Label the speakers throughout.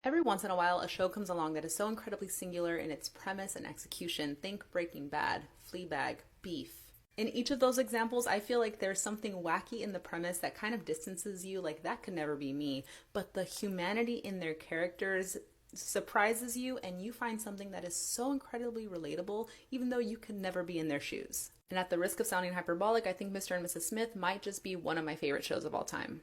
Speaker 1: Every once in a while, a show comes along that is so incredibly singular in its premise and execution. Think Breaking Bad, Fleabag, Beef. In each of those examples, I feel like there's something wacky in the premise that kind of distances you, like that could never be me. But the humanity in their characters surprises you, and you find something that is so incredibly relatable, even though you could never be in their shoes. And at the risk of sounding hyperbolic, I think Mr. and Mrs. Smith might just be one of my favorite shows of all time.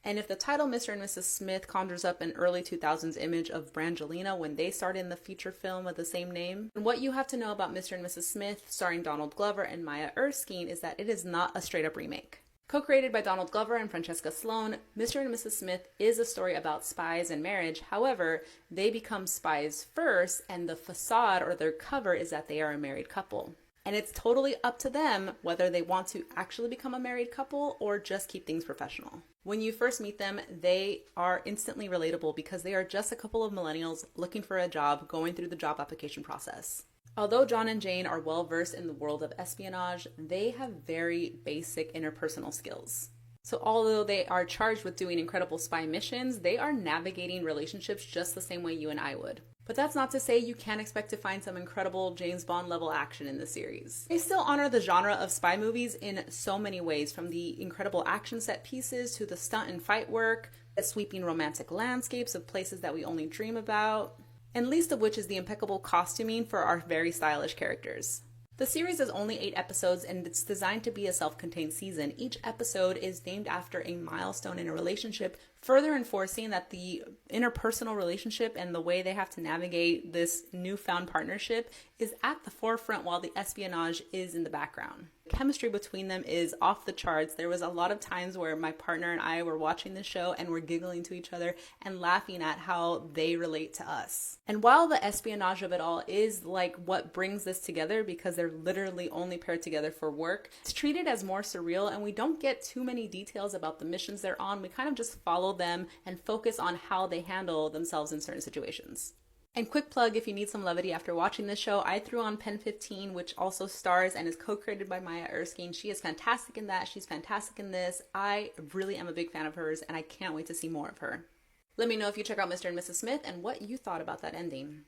Speaker 1: And if the title Mr. and Mrs. Smith conjures up an early 2000s image of Brangelina when they starred in the feature film of the same name, then what you have to know about Mr. and Mrs. Smith, starring Donald Glover and Maya Erskine, is that it is not a straight-up remake. Co-created by Donald Glover and Francesca Sloan, Mr. and Mrs. Smith is a story about spies and marriage. However, they become spies first, and the facade or their cover is that they are a married couple. And it's totally up to them whether they want to actually become a married couple or just keep things professional. When you first meet them, they are instantly relatable because they are just a couple of millennials looking for a job, going through the job application process. Although John and Jane are well versed in the world of espionage, they have very basic interpersonal skills. So although they are charged with doing incredible spy missions, they are navigating relationships just the same way you and I would. But that's not to say you can't expect to find some incredible James Bond level action in the series. They still honor the genre of spy movies in so many ways, from the incredible action set pieces to the stunt and fight work, the sweeping romantic landscapes of places that we only dream about, and least of which is the impeccable costuming for our very stylish characters. The series is only 8 episodes and it's designed to be a self-contained season. Each episode is named after a milestone in a relationship, further enforcing that the interpersonal relationship and the way they have to navigate this newfound partnership is at the forefront while the espionage is in the background. Chemistry between them is off the charts. There was a lot of times where my partner and I were watching the show and we're giggling to each other and laughing at how they relate to us. And while the espionage of it all is like what brings this together, because they're literally only paired together for work, it's treated as more surreal and we don't get too many details about the missions they're on. We kind of just follow them and focus on how they handle themselves in certain situations. And quick plug, if you need some levity after watching this show, I threw on Pen 15, which also stars and is co-created by Maya Erskine. She is fantastic in that. She's fantastic in this. I really am a big fan of hers, and I can't wait to see more of her. Let me know if you check out Mr. and Mrs. Smith and what you thought about that ending.